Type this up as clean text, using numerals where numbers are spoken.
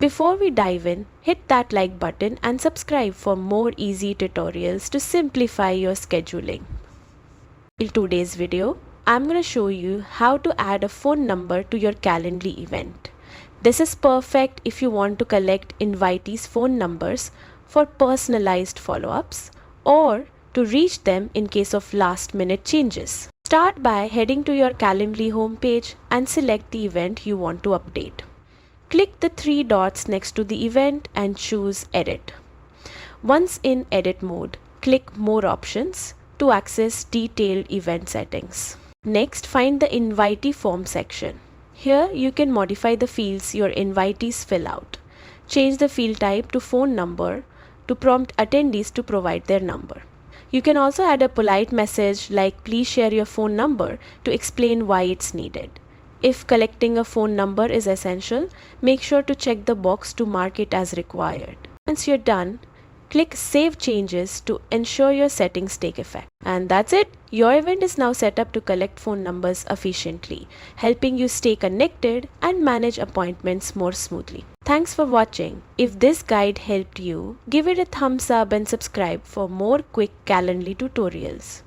Before we dive in, hit that like button and subscribe for more easy tutorials to simplify your scheduling. In today's video, I'm going to show you how to add a phone number to your Calendly event. This is perfect if you want to collect invitees' phone numbers for personalized follow-ups or to reach them in case of last-minute changes. Start by heading to your Calendly homepage and select the event you want to update. Click the three dots next to the event and choose Edit. Once in edit mode, click More Options to access detailed event settings. Next, find the Invitee Form section. Here you can modify the fields your invitees fill out. Change the field type to phone number to prompt attendees to provide their number. You can also add a polite message like please share your phone number to explain why it's needed. If collecting a phone number is essential, make sure to check the box to mark it as required. Once you're done, click Save Changes to ensure your settings take effect. And that's it. Your event is now set up to collect phone numbers efficiently, helping you stay connected and manage appointments more smoothly. Thanks for watching. If this guide helped you, give it a thumbs up and subscribe for more quick Calendly tutorials.